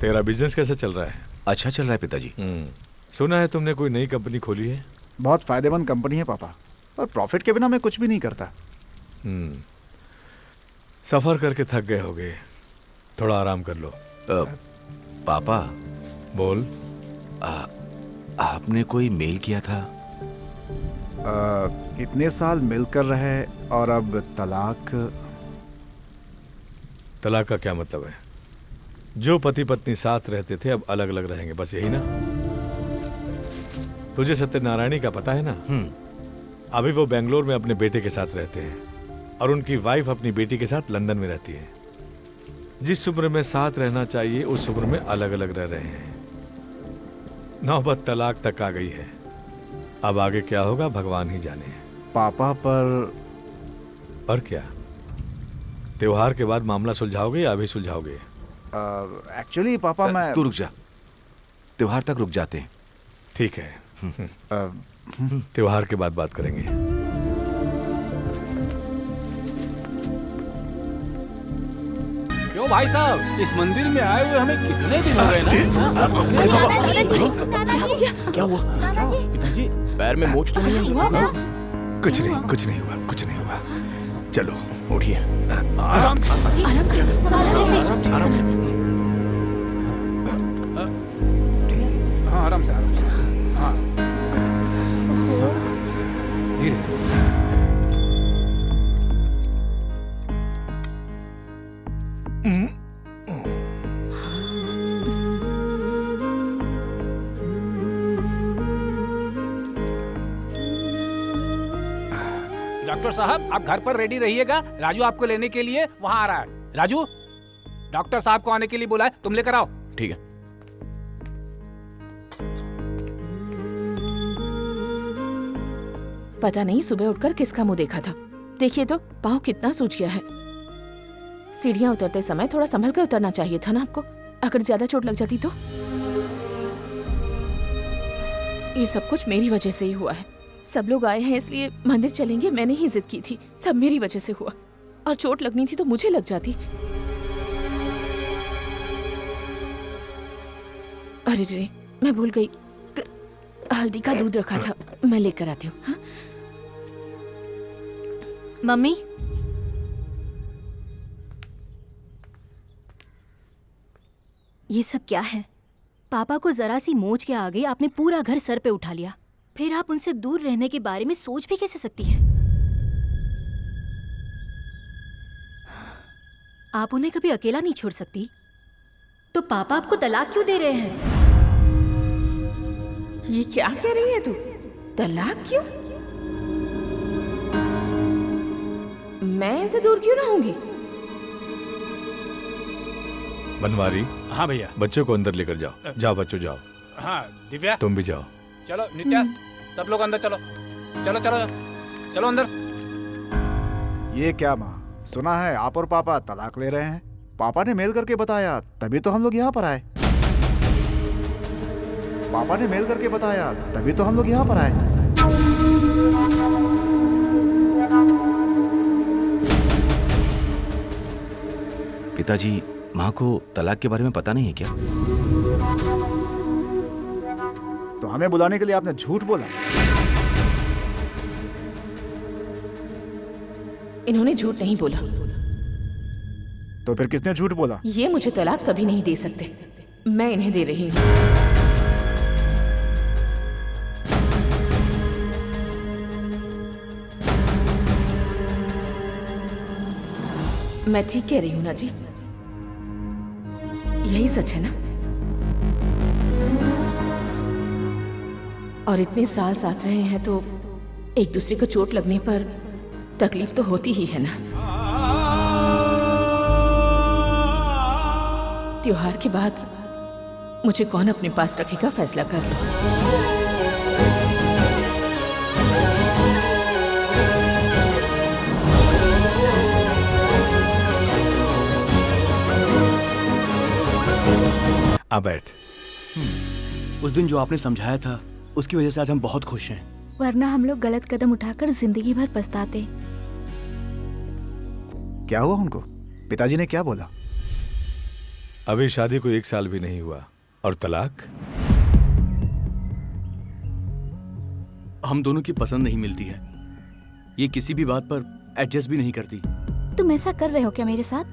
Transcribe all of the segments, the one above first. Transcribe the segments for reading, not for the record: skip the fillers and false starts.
तेरा बिजनेस कैसा चल रहा है? अच्छा चल रहा है पिताजी। सुना है तुमने कोई नई कंपनी खोली है? बहुत फायदेमंद कंपनी है पापा, और प्रॉफिट के बिना मैं कुछ भी नहीं करता। सफर करके थक गए होगे, थोड़ा आराम कर लो। पापा बोल। आपने कोई मेल किया था? इतने साल मिलकर रहे और अब तलाक। तलाक का क्या मतलब है? जो पति पत्नी साथ रहते थे अब अलग अलग रहेंगे, बस यही ना? तुझे सत्यनारायणी का पता है ना? अभी वो बेंगलोर में अपने बेटे के साथ रहते हैं और उनकी वाइफ अपनी बेटी के साथ लंदन में रहती है। जिस उम्र में साथ रहना चाहिए उस उम्र में अलग अलग रह रहे हैं। नौबत तलाक तक आ गई है। अब आगे क्या होगा भगवान ही जाने। पापा पर क्या? त्योहार के बाद मामला सुलझाओगे या अभी सुलझाओगे? एक्चुअली पापा मैं तू रुक जा, त्योहार तक रुक जाते हैं। ठीक है, त्योहार के बाद बात करेंगे। क्यों भाई साहब, इस मंदिर में आए हुए हमें कितने दिन हो गए ना? क्या हुआ? पिताजी पैर में मोच तो नहीं है? कुछ नहीं हुआ। चलो उठिए। आराम से। हाँ आराम से। हाँ धीरे। डॉक्टर साहब आप घर पर रेडी रहिएगा, राजू आपको लेने के लिए वहां आ रहा है। राजू, डॉक्टर साहब को आने के लिए बोला है, तुम लेकर आओ। ठीक है। पता नहीं सुबह उठकर किसका मुंह देखा था। देखिए तो पाँव कितना सूज गया है। सीढ़ियां उतरते समय थोड़ा संभल कर उतरना चाहिए था ना आपको, अगर ज्यादा चोट लग जाती तो। ये सब कुछ मेरी वजह से ही हुआ है। सब लोग आए हैं इसलिए मंदिर चलेंगे, मैंने ही जिद की थी। सब मेरी वजह से हुआ, और चोट लगनी थी तो मुझे लग जाती। अरे रे, मैं भूल गई, हल्दी का दूध रखा था, मैं लेकर आती हूँ। मम्मी, ये सब क्या है? पापा को जरा सी मोच के आ गई, आपने पूरा घर सर पे उठा लिया। फिर आप उनसे दूर रहने के बारे में सोच भी कैसे सकती हैं? आप उन्हें कभी अकेला नहीं छोड़ सकती? तो पापा आपको तलाक क्यों दे रहे हैं? ये क्या कह रही है तू? तलाक क्यों? मैं इनसे दूर क्यों रहूंगी? बनवारी। हाँ भैया। बच्चों को अंदर लेकर जाओ। जाओ बच्चों जाओ। हाँ दिव्या, तुम भी जाओ। चलो नित्या, सब लोग अंदर चलो। चलो चलो चलो अंदर। ये क्या माँ, सुना है आप और पापा तलाक ले रहे हैं? पापा ने मेल करके बताया, तभी तो हम लोग यहाँ पर आए। पापा ने मेल करके बताया, तभी तो हम लोग यहाँ पर आए। पिताजी, माँ को तलाक के बारे में पता नहीं है क्या? तो हमें बुलाने के लिए आपने झूठ बोला। इन्होंने झूठ नहीं बोला। तो फिर किसने झूठ बोला? ये मुझे तलाक कभी नहीं दे सकते, मैं इन्हें दे रही हूँ। मैं ठीक कह रही हूँ ना जी? यही सच है ना? और इतने साल साथ रहे हैं तो एक दूसरे को चोट लगने पर तकलीफ तो होती ही है ना। त्योहार के बाद मुझे कौन अपने पास रखेगा, फैसला कर लो। आ बैठ। उस दिन जो आपने समझाया था उसकी वजह से आज हम बहुत खुश हैं। वरना हम लोग गलत कदम उठाकर जिंदगी भर पछताते। क्या हुआ उनको? पिताजी ने क्या बोला? अभी शादी को 1 साल भी नहीं हुआ और तलाक? हम दोनों की पसंद नहीं मिलती है। ये किसी भी बात पर एडजस्ट भी नहीं करती। तुम ऐसा कर रहे हो क्या मेरे साथ?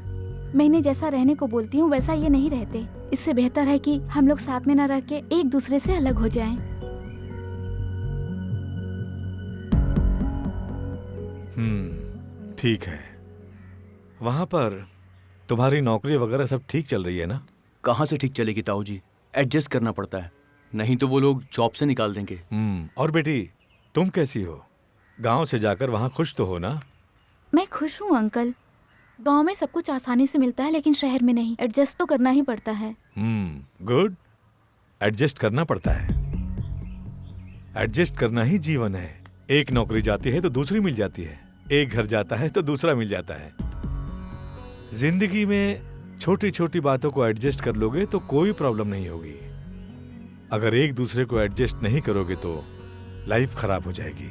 मैं इन्हें जैसा रहने को बोलती हूँ वैसा ये नहीं रहते। इससे बेहतर है कि हम लोग साथ में न रह के एक दूसरे से अलग हो जाएं। ठीक है। वहां पर तुम्हारी नौकरी वगैरह सब ठीक चल रही है ना? कहाँ से ठीक चलेगी ताऊ जी? एडजस्ट करना पड़ता है, नहीं तो वो लोग जॉब से निकाल देंगे। और बेटी, तुम कैसी हो? गांव से जाकर वहां खुश तो हो ना? मैं खुश हूँ अंकल। गांव में सब कुछ आसानी से मिलता है लेकिन शहर में नहीं। एडजस्ट तो करना ही पड़ता है। गुड। एडजस्ट करना पड़ता है। एडजस्ट करना ही जीवन है। एक नौकरी जाती है तो दूसरी मिल जाती है, एक घर जाता है तो दूसरा मिल जाता है। जिंदगी में छोटी छोटी बातों को एडजस्ट कर लोगे तो कोई प्रॉब्लम नहीं होगी। अगर एक दूसरे को एडजस्ट नहीं करोगे तो लाइफ खराब हो जाएगी।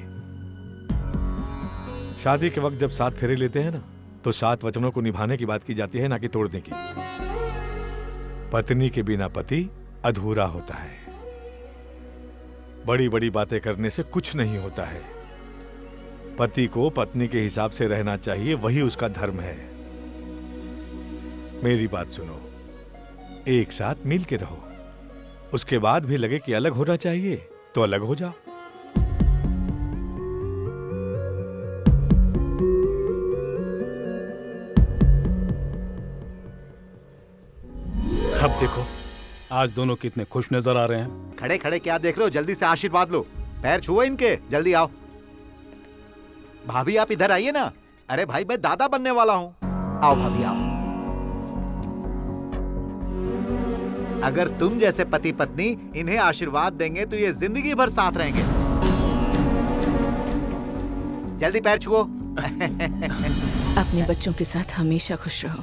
शादी के वक्त जब 7 फेरे लेते हैं ना, तो 7 वचनों को निभाने की बात की जाती है, ना कि तोड़ने की। पत्नी के बिना पति अधूरा होता है। बड़ी बड़ी बातें करने से कुछ नहीं होता है। पति को पत्नी के हिसाब से रहना चाहिए, वही उसका धर्म है। मेरी बात सुनो, एक साथ मिल के रहो। उसके बाद भी लगे कि अलग होना चाहिए तो अलग हो जाओ। अब देखो, आज दोनों कितने खुश नजर आ रहे हैं। खड़े खड़े क्या देख रहे हो? जल्दी से आशीर्वाद लो। पैर छुओ इनके, जल्दी आओ। भाभी आप इधर आइए ना। अरे भाई, मैं दादा बनने वाला हूँ। आओ भाभी आओ। अगर तुम जैसे पति पत्नी इन्हें आशीर्वाद देंगे तो ये जिंदगी भर साथ रहेंगे। जल्दी पैर छुओ। अपने बच्चों के साथ हमेशा खुश रहो।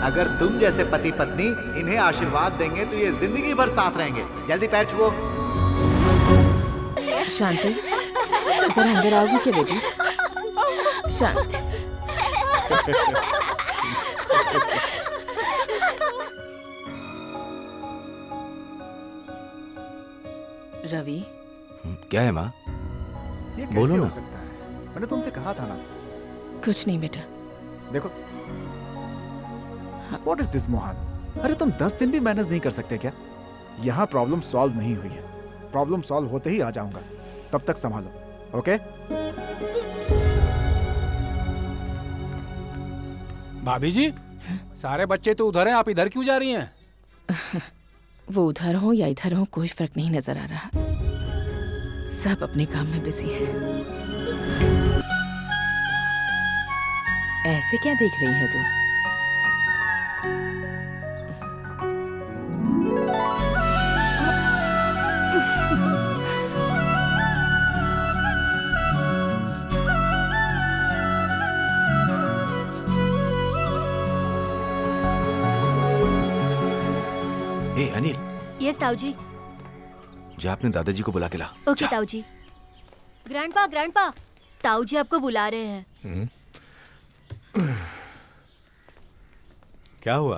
अगर तुम जैसे पति पत्नी इन्हें आशीर्वाद देंगे तो ये जिंदगी भर साथ रहेंगे। जल्दी पैर छुओ। शांति, जरा अंदर आओगी क्या बेटी? शांति। रवि, क्या है माँ? ये बोलो कैसे ना। हो सकता है? मैंने तुमसे कहा था ना। कुछ नहीं बेटा। देखो, व्हाट इज दिस मोहन? अरे तुम 10 दिन भी मैनेज नहीं कर सकते क्या? यहाँ प्रॉब्लम सॉल्व नहीं हुई है। प्रॉब्लम सॉल्व होते ही आ जाऊंगा, तब तक संभालो। ओके? भाभी जी, सारे बच्चे तो उधर हैं, आप इधर क्यों जा रही हैं? वो उधर हो या इधर हो कोई फर्क नहीं नजर आ रहा। सब अपने काम में बिजी हैं। ऐसे क्या देख रही है तू? ए अनिल, यस ताऊ जी। जा अपने दादाजी को बुला के ला। ओके ताऊ जी। ग्रैंडपा, ग्रैंडपा, ताऊ जी आपको बुला रहे हैं। क्या हुआ?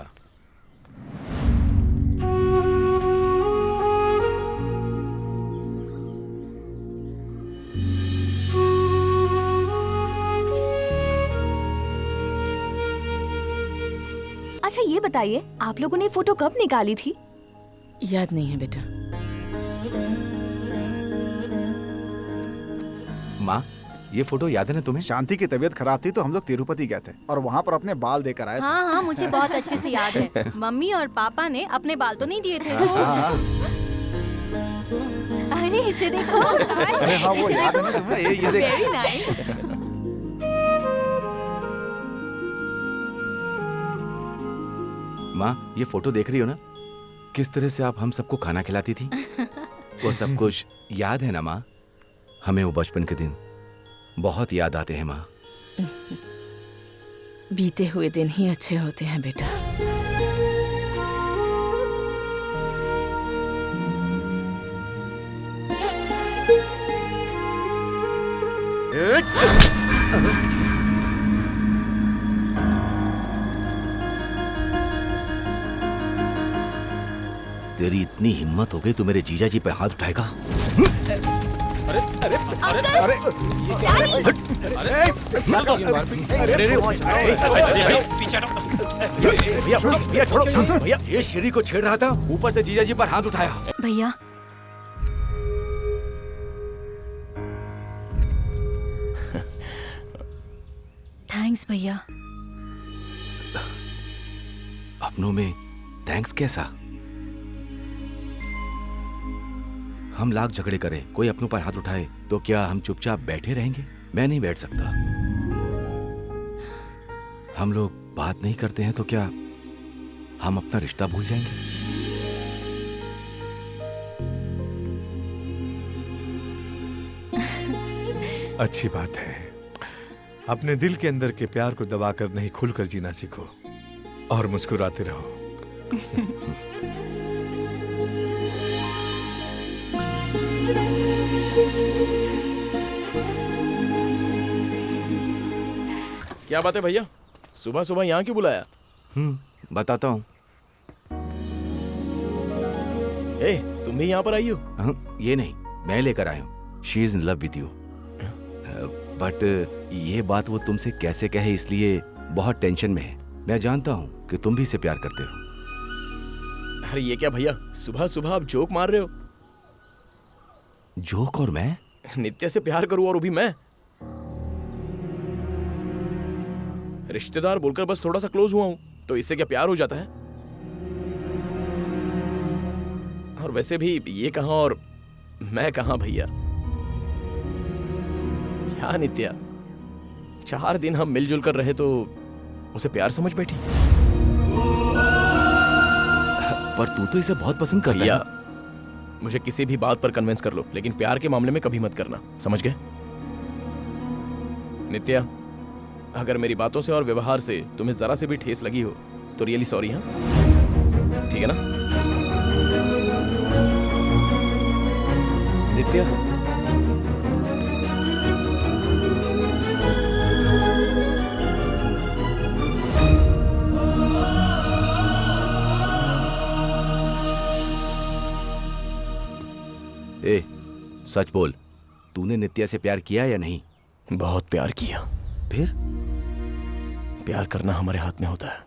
अच्छा ये बताइए, आप लोगों ने फोटो कब निकाली थी? याद नहीं है बेटा। माँ, ये फोटो याद है ना तुम्हें? शांति की तबीयत खराब थी तो हम लोग तिरुपति गए थे और वहाँ पर अपने बाल देकर आए थे। हाँ हाँ, मुझे बहुत अच्छे से याद है। मम्मी और पापा ने अपने बाल तो नहीं दिए थे। हाँ। अरे इसे देखो। अरे हाँ, वो याद है ना तुम्हें? ये देख। Very nice. माँ, ये फोटो देख रही हो ना? किस तरह से आप हम सबको खाना खिलाती थी? वो सब कुछ याद है ना माँ? हमें वो बचपन के दिन बहुत याद आते हैं माँ। बीते हुए दिन ही अच्छे होते हैं बेटा। ए! तेरी इतनी हिम्मत हो गई तो मेरे जीजा जी पे हाथ उठाएगा? भैया ये श्री को छेड़ रहा था, ऊपर से जीजा जी पर हाथ उठाया। भैया थैंक्स भैया। अपनों में थैंक्स कैसा? हम लाख झगड़े करें, कोई अपनों पर हाथ उठाए तो क्या हम चुपचाप बैठे रहेंगे? मैं नहीं बैठ सकता। हम लोग बात नहीं करते हैं तो क्या हम अपना रिश्ता भूल जाएंगे? अच्छी बात है। अपने दिल के अंदर के प्यार को दबाकर नहीं, खुलकर जीना सीखो और मुस्कुराते रहो। क्या बात है भैया, सुबह सुबह यहाँ क्यों बुलाया? बताता हूँ। ए, तुम भी यहाँ पर आई हो? ये नहीं, मैं लेकर आया हूँ। She is in love with you. But ये बात वो तुमसे कैसे कहे, इसलिए बहुत टेंशन में है। मैं जानता हूँ कि तुम भी इसे प्यार करते हो। अरे ये क्या भैया, सुबह सुबह आप जोक मार रहे हो? जोक? और मैं नित्या से प्यार करूं और वो भी मैं? रिश्तेदार बोलकर बस थोड़ा सा क्लोज हुआ हूं, तो इससे क्या प्यार हो जाता है? और वैसे भी ये कहां और मैं कहां भैया? क्या नित्या, 4 दिन हम मिलजुल कर रहे तो उसे प्यार समझ बैठी? पर तू तो इसे बहुत पसंद करता भैया, है। मुझे किसी भी बात पर कन्विंस कर लो, लेकिन प्यार के मामले में कभी मत करना, समझ गए? नित्या, अगर मेरी बातों से और व्यवहार से तुम्हें जरा से भी ठेस लगी हो तो रियली सॉरी। हाँ, ठीक है ना? नित्या, ए, सच बोल, तूने नित्या से प्यार किया या नहीं? बहुत प्यार किया। फिर? प्यार करना हमारे हाथ में होता है,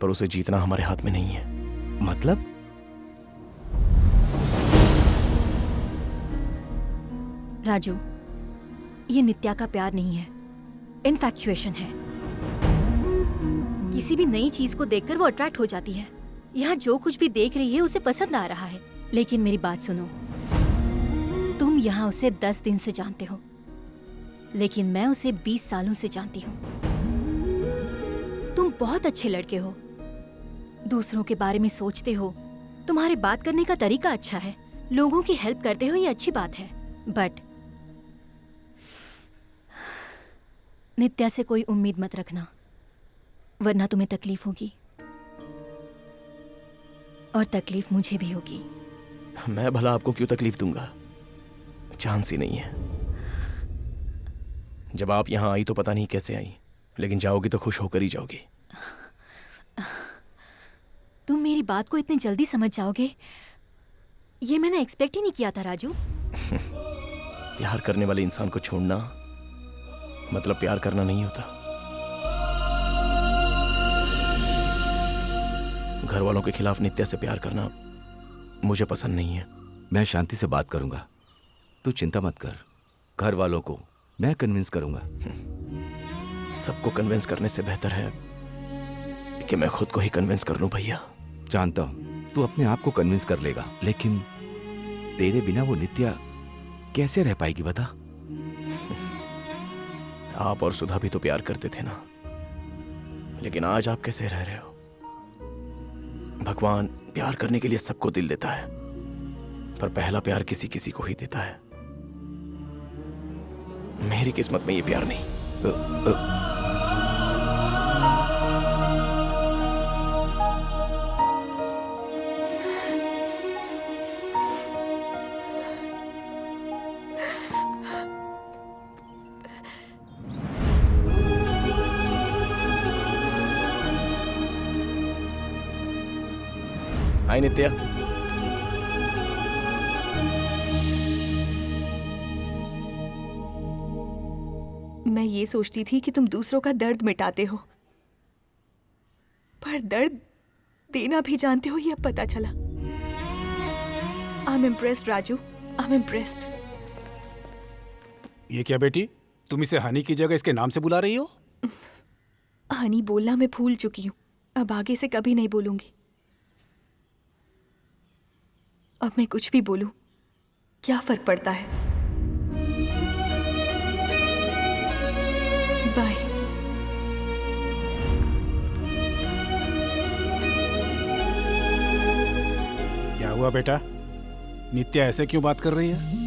पर उसे जीतना हमारे हाथ में नहीं है। मतलब? राजू, ये नित्या का प्यार नहीं है, इनफैक्चुएशन है। किसी भी नई चीज को देखकर वो अट्रैक्ट हो जाती है। यहाँ जो कुछ भी देख रही है उसे पसंद आ रहा है। लेकिन मेरी बात सुनो, तुम यहाँ उसे 10 दिन से जानते हो, लेकिन मैं उसे 20 सालों से जानती हूँ। तुम बहुत अच्छे लड़के हो, दूसरों के बारे में सोचते हो, तुम्हारे बात करने का तरीका अच्छा है, लोगों की हेल्प करते हो, ये अच्छी बात है। बट नित्या से कोई उम्मीद मत रखना, वरना तुम्हें तकलीफ होगी और तकलीफ मुझे भी होगी। मैं भला आपको क्यों तकलीफ दूंगा? चांस ही नहीं है। जब आप यहां आई तो पता नहीं कैसे आई, लेकिन जाओगी तो खुश होकर ही जाओगी। तुम मेरी बात को इतनी जल्दी समझ जाओगे, ये मैंने एक्सपेक्ट ही नहीं किया था राजू। प्यार करने वाले इंसान को छोड़ना मतलब प्यार करना नहीं होता। घर वालों के खिलाफ नित्या से प्यार करना मुझे पसंद नहीं है। मैं शांति से बात करूंगा, तू चिंता मत कर। घर वालों को मैं कन्विंस करूंगा। सबको कन्विंस करने से बेहतर है कि मैं खुद को ही कन्विंस कर लूं भैया। जानता हूं तू अपने आप को कन्विंस कर लेगा, लेकिन तेरे बिना वो नित्या कैसे रह पाएगी बता? आप और सुधा भी तो प्यार करते थे ना, लेकिन आज आप कैसे रह रहे हो? भगवान प्यार करने के लिए सबको दिल देता है, पर पहला प्यार किसी किसी को ही देता है। मेरी किस्मत में ये प्यार नहीं। हाय नित्या। मैं ये सोचती थी कि तुम दूसरों का दर्द मिटाते हो, पर दर्द देना भी जानते हो, ये अब पता चला। I am impressed Raju, I am impressed. ये क्या बेटी, तुम इसे हनी की जगह इसके नाम से बुला रही हो? हनी बोलना मैं भूल चुकी हूँ, अब आगे से कभी नहीं बोलूंगी। अब मैं कुछ भी बोलूं, क्या फर्क पड़ता है? बाय। क्या हुआ बेटा, नित्या ऐसे क्यों बात कर रही है?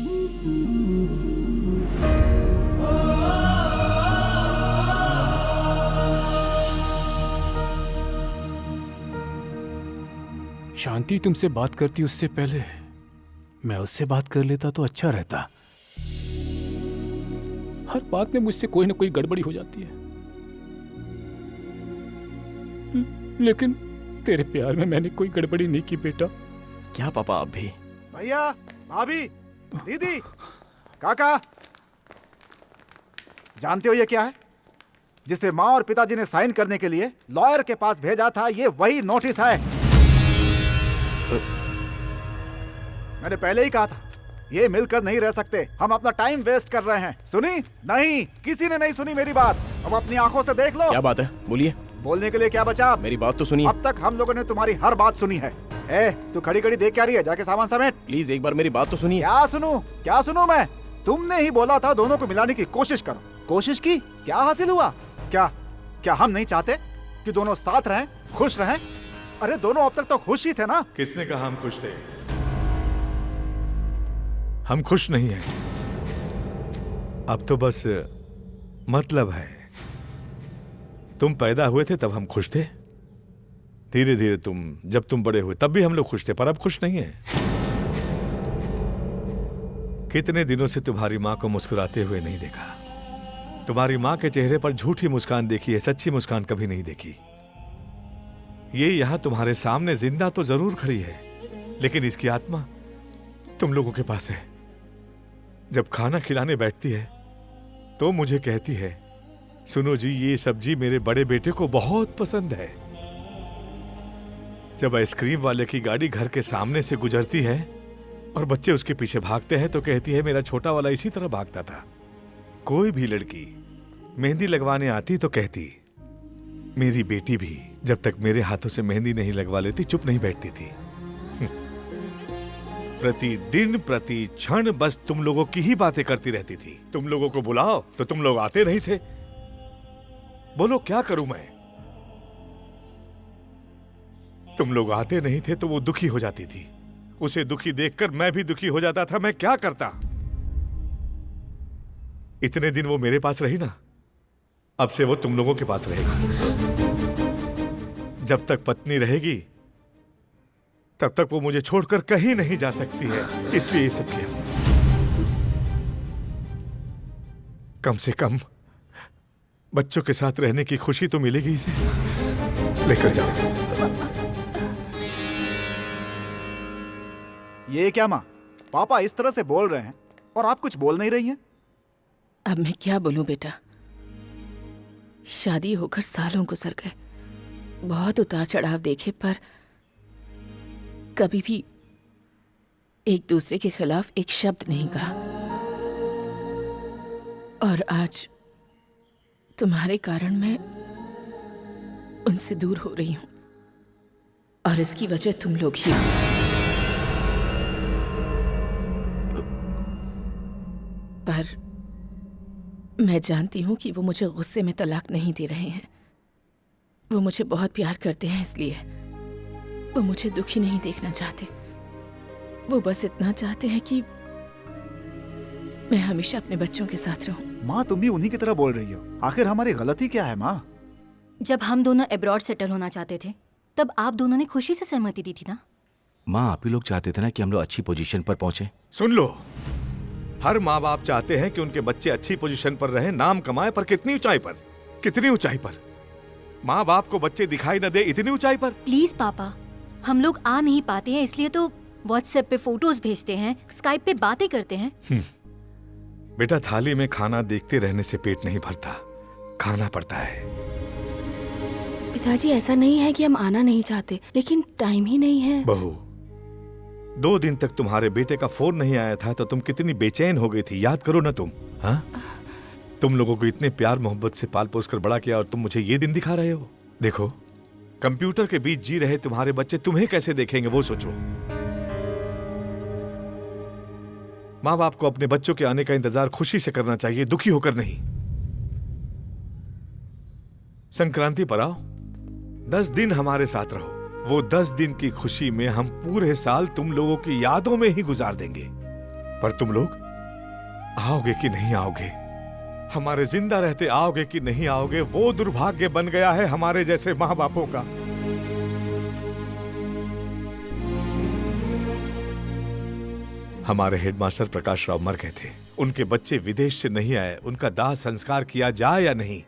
शांति तुमसे बात करती उससे पहले मैं उससे बात कर लेता तो अच्छा रहता। हर बात में मुझसे कोई ना कोई गड़बड़ी हो जाती है, लेकिन तेरे प्यार में मैंने कोई गड़बड़ी नहीं की बेटा। क्या पापा आप भी? भैया, भाभी, दीदी, काका, जानते हो ये क्या है? जिसे माँ और पिताजी ने साइन करने के लिए लॉयर के पास भेजा था, ये वही नोटिस है। मैंने पहले ही कहा था, ये मिलकर नहीं रह सकते, हम अपना टाइम वेस्ट कर रहे हैं। सुनी? नहीं, किसी ने नहीं सुनी मेरी बात। अब अपनी आंखों से देख लो। क्या बात है, बोलिए। बोलने के लिए क्या बचा? मेरी बात तो सुनिए। अब तक हम लोगों ने तुम्हारी हर बात सुनी है। तू खड़ी खड़ी देख क्या रही है? जाके सामान समेट। प्लीज एक बार मेरी बात तो सुनिए। क्या सुनूं मैं? तुमने ही बोला था दोनों को मिलाने की कोशिश करो। कोशिश की, क्या हासिल हुआ? क्या हम नहीं चाहते कि दोनों साथ रहें, खुश रहें? अरे दोनों अब तक तो खुश ही थे ना। किसने कहा हम खुश थे? हम खुश नहीं हैं। अब तो बस मतलब है। तुम पैदा हुए थे तब हम खुश थे, धीरे धीरे जब तुम बड़े हुए तब भी हम लोग खुश थे, पर अब खुश नहीं हैं। कितने दिनों से तुम्हारी माँ को मुस्कुराते हुए नहीं देखा। तुम्हारी माँ के चेहरे पर झूठी मुस्कान देखी है, सच्ची मुस्कान कभी नहीं देखी। ये यहां तुम्हारे सामने जिंदा तो जरूर खड़ी है, लेकिन इसकी आत्मा तुम लोगों के पास है। जब खाना खिलाने बैठती है तो मुझे कहती है, सुनो जी, ये सब्जी मेरे बड़े बेटे को बहुत पसंद है। जब आइसक्रीम वाले की गाड़ी घर के सामने से गुजरती है और बच्चे उसके पीछे भागते हैं तो कहती है, मेरा छोटा वाला इसी तरह भागता था। कोई भी लड़की मेहंदी लगवाने आती तो कहती, मेरी बेटी भी जब तक मेरे हाथों से मेहंदी नहीं लगवा लेती चुप नहीं बैठती थी। प्रतिदिन प्रति क्षण बस तुम लोगों की ही बातें करती रहती थी। तुम लोगों को बुलाओ तो तुम लोग आते नहीं थे। बोलो क्या करूं मैं? तुम लोग आते नहीं थे तो वो दुखी हो जाती थी। उसे दुखी देखकर मैं भी दुखी हो जाता था। मैं क्या करता? इतने दिन वो मेरे पास रही ना, अब से वो तुम लोगों के पास रहेगी। जब तक पत्नी रहेगी तब तक वो मुझे छोड़कर कहीं नहीं जा सकती है, इसलिए ये सब किया। कम से कम बच्चों के साथ रहने की खुशी तो मिलेगी इसे। लेकर जाओ। ये क्या माँ, पापा इस तरह से बोल रहे हैं और आप कुछ बोल नहीं रही हैं? अब मैं क्या बोलूं बेटा, शादी होकर सालों गुजर गए, बहुत उतार चढ़ाव देखे, पर कभी भी एक दूसरे के खिलाफ एक शब्द नहीं कहा। और आज तुम्हारे कारण मैं उनसे दूर हो रही हूं, और इसकी वजह तुम लोग ही हो। पर मैं जानती हूं कि वो मुझे गुस्से में तलाक नहीं दे रहे हैं। वो मुझे बहुत प्यार करते हैं, इसलिए वो मुझे दुखी नहीं देखना चाहते। वो बस इतना चाहते हैं कि मैं हमेशा अपने बच्चों के साथ रहूं। माँ तुम भी उन्हीं की तरह बोल रही हो। आखिर हमारी गलती क्या है माँ? जब हम दोनों अब्रॉड सेटल होना चाहते थे तब आप दोनों ने खुशी से सहमति दी थी ना। माँ आप ही लोग चाहते थे ना कि हम लोग अच्छी पोजीशन पर पहुंचे। सुन लो, हर माँ बाप चाहते हैं कि उनके बच्चे अच्छी पोजीशन पर रहें, नाम कमाए, पर कितनी ऊंचाई पर? कितनी ऊंचाई पर? माँ बाप को बच्चे दिखाई न दे इतनी ऊंचाई पर? प्लीज पापा, हम लोग आ नहीं पाते हैं इसलिए तो व्हाट्सएप पे फोटोज भेजते हैं, स्काइप पे बातें करते हैं। बेटा, थाली में खाना देखते रहने से पेट नहीं भरता, खाना पड़ता है। पिताजी ऐसा नहीं है कि हम आना नहीं चाहते, लेकिन टाइम ही नहीं है। बहू, 2 दिन तक तुम्हारे बेटे का फोन नहीं आया था तो तुम कितनी बेचैन हो गई थी, याद करो ना तुम। हाँ, तुम लोगों को इतने प्यार मोहब्बत से पाल पोस कर बड़ा किया और तुम मुझे ये दिन दिखा रहे हो। देखो, कंप्यूटर के बीच जी रहे तुम्हारे बच्चे तुम्हें कैसे देखेंगे वो सोचो। माँ बाप को अपने बच्चों के आने का इंतजार खुशी से करना चाहिए, दुखी होकर नहीं। संक्रांति पर आओ, 10 दिन हमारे साथ रहो। वो 10 दिन की खुशी में हम पूरे साल तुम लोगों की यादों में ही गुजार देंगे। पर तुम लोग आओगे कि नहीं आओगे, हमारे जिंदा रहते आओगे कि नहीं आओगे, वो दुर्भाग्य बन गया है हमारे जैसे माँ बापों का। हमारे हेडमास्टर प्रकाश राव मर गए थे, उनके बच्चे विदेश से नहीं आए, उनका दाह संस्कार किया जाए या नहीं,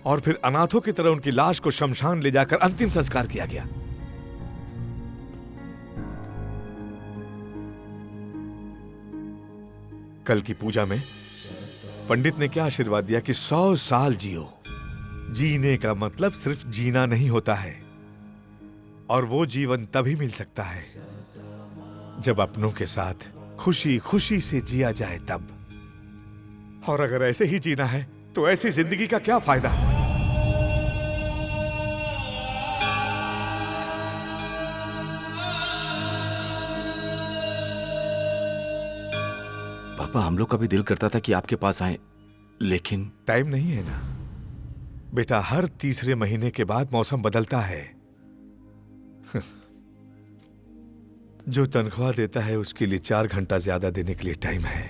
और फिर अनाथों की तरह उनकी लाश को शमशान ले जाकर अंतिम संस्कार किया गया। कल की पूजा में पंडित ने क्या आशीर्वाद दिया कि 100 साल जियो। जीने का मतलब सिर्फ जीना नहीं होता है, और वो जीवन तभी मिल सकता है जब अपनों के साथ खुशी खुशी से जिया जाए तब। और अगर ऐसे ही जीना है तो ऐसी जिंदगी का क्या फायदा। पापा, हम लोग का भी दिल करता था कि आपके पास आए, लेकिन टाइम नहीं है ना बेटा। हर तीसरे महीने के बाद मौसम बदलता है। जो तनख्वाह देता है उसके लिए 4 घंटा ज्यादा देने के लिए टाइम है,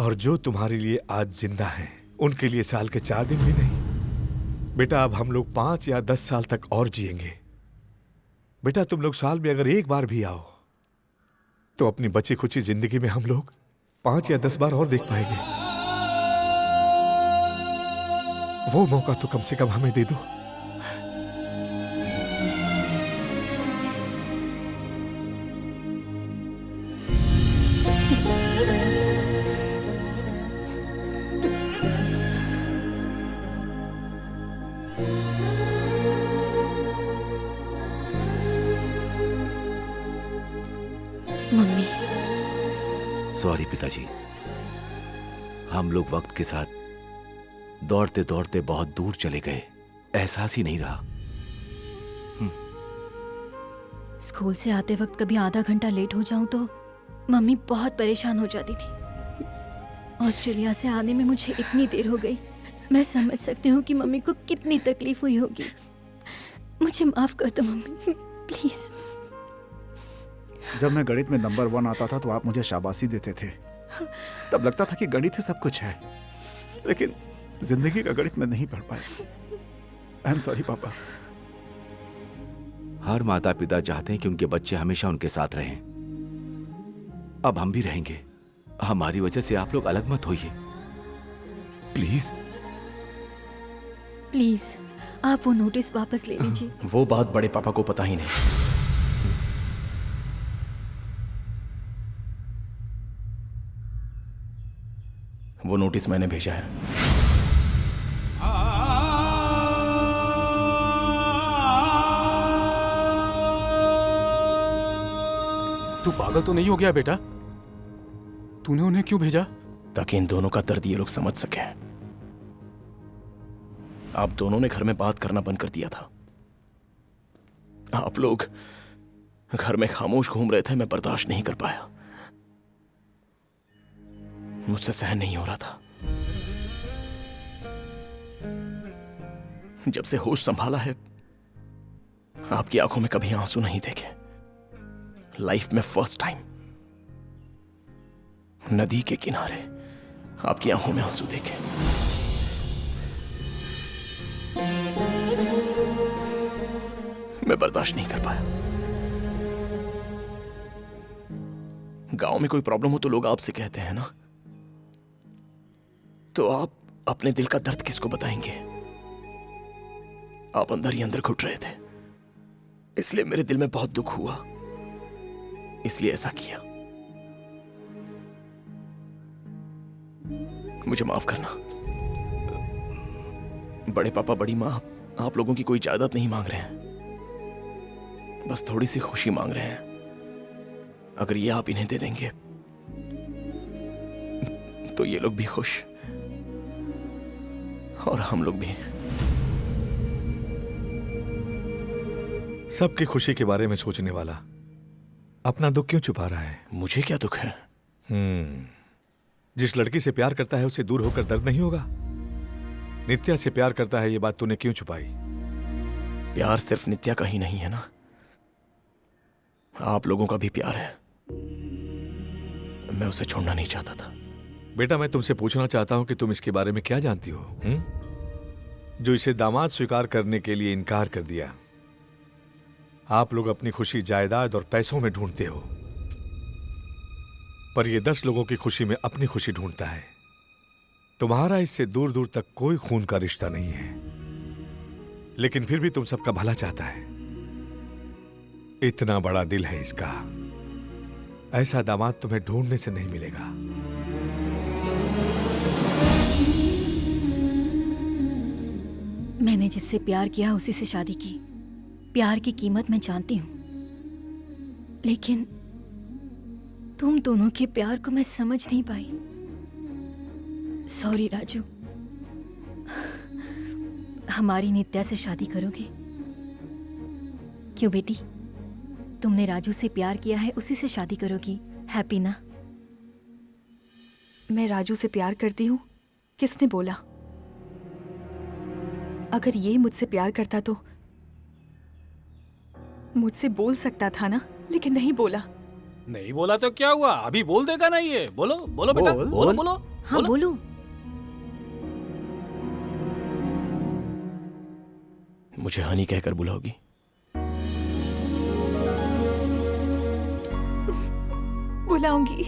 और जो तुम्हारे लिए आज जिंदा हैं उनके लिए साल के 4 दिन भी नहीं। बेटा, अब हम लोग 5 या 10 साल तक और जिएंगे। बेटा, तुम लोग साल में अगर एक बार भी आओ तो अपनी बची खुची जिंदगी में हम लोग 5 या 10 बार और देख पाएंगे। वो मौका तो कम से कम हमें दे दो। मम्मी, सॉरी पिताजी, हम लोग वक्त के साथ दौड़ते दौड़ते बहुत दूर चले गए, एहसास ही नहीं रहा। स्कूल से आते वक्त कभी आधा घंटा लेट हो जाऊं तो मम्मी बहुत परेशान हो जाती थी। ऑस्ट्रेलिया से आने में मुझे इतनी देर हो गई, मैं समझ सकती हूँ कि मम्मी को कितनी तकलीफ हुई होगी। मुझे माफ कर दो मम्मी, प्लीज। जब मैं गणित में नंबर 1 आता था तो आप मुझे शाबाशी देते थे, तब लगता था कि गणित ही सब कुछ है, लेकिन जिंदगी का गणित में नहीं पढ़ पाया। आई एम सॉरी पापा। हर माता पिता चाहते हैं कि उनके बच्चे हमेशा उनके साथ रहें। अब हम भी रहेंगे, हमारी वजह से आप लोग अलग मत होइए, प्लीज। प्लीज आप वो नोटिस वापस ले लीजिए। वो बात बड़े पापा को पता ही नहीं। वो नोटिस मैंने भेजा है। तू पागल तो नहीं हो गया बेटा? तूने उन्हें क्यों भेजा? ताकि इन दोनों का दर्द ये लोग समझ सके। आप दोनों ने घर में बात करना बंद कर दिया था। आप लोग घर में खामोश घूम रहे थे, मैं बर्दाश्त नहीं कर पाया, मुझसे सहन नहीं हो रहा था। जब से होश संभाला है, आपकी आंखों में कभी आंसू नहीं देखे। लाइफ में फर्स्ट टाइम नदी के किनारे आपकी आंखों में आंसू देखे। मैं बर्दाश्त नहीं कर पाया। गांव में कोई प्रॉब्लम हो तो लोग आपसे कहते हैं ना, तो आप अपने दिल का दर्द किसको बताएंगे? आप अंदर ही अंदर घुट रहे थे। इसलिए मेरे दिल में बहुत दुख हुआ, इसलिए ऐसा किया। मुझे माफ करना। बड़े पापा, बड़ी माँ, आप लोगों की कोई जायदाद नहीं मांग रहे हैं, बस थोड़ी सी खुशी मांग रहे हैं। अगर ये आप इन्हें दे देंगे तो ये लोग भी खुश और हम लोग भी। सबकी खुशी के बारे में सोचने वाला अपना दुख क्यों छुपा रहा है? मुझे क्या दुख है? जिस लड़की से प्यार करता है उससे दूर होकर दर्द नहीं होगा? नित्या से प्यार करता है, ये बात तूने क्यों छुपाई? प्यार सिर्फ नित्या का ही नहीं है ना, आप लोगों का भी प्यार है। मैं उसे छोड़ना नहीं चाहता था। बेटा, मैं तुमसे पूछना चाहता हूं कि तुम इसके बारे में क्या जानती हो, जो इसे दामाद स्वीकार करने के लिए इनकार कर दिया। आप लोग अपनी खुशी जायदाद और पैसों में ढूंढते हो, पर ये 10 लोगों की खुशी में अपनी खुशी ढूंढता है। तुम्हारा इससे दूर दूर तक कोई खून का रिश्ता नहीं है, लेकिन फिर भी तुम सबका भला चाहता है। इतना बड़ा दिल है इसका, ऐसा दामाद तुम्हें ढूंढने से नहीं मिलेगा। मैंने जिससे प्यार किया उसी से शादी की। प्यार की कीमत मैं जानती हूं, लेकिन तुम दोनों के प्यार को मैं समझ नहीं पाई। सॉरी राजू। हमारी नित्या से शादी करोगे? क्यों बेटी, तुमने राजू से प्यार किया है, उसी से शादी करोगी, हैप्पी ना? मैं राजू से प्यार करती हूँ, किसने बोला? अगर ये मुझसे प्यार करता तो मुझसे बोल सकता था ना, लेकिन नहीं बोला। नहीं बोला तो क्या हुआ, अभी बोल देगा ना ये। बोलो बोलो बेटा, बोलो बोलो। हाँ बोलो। मुझे हनी कहकर बुलाओगी? बुलाऊंगी।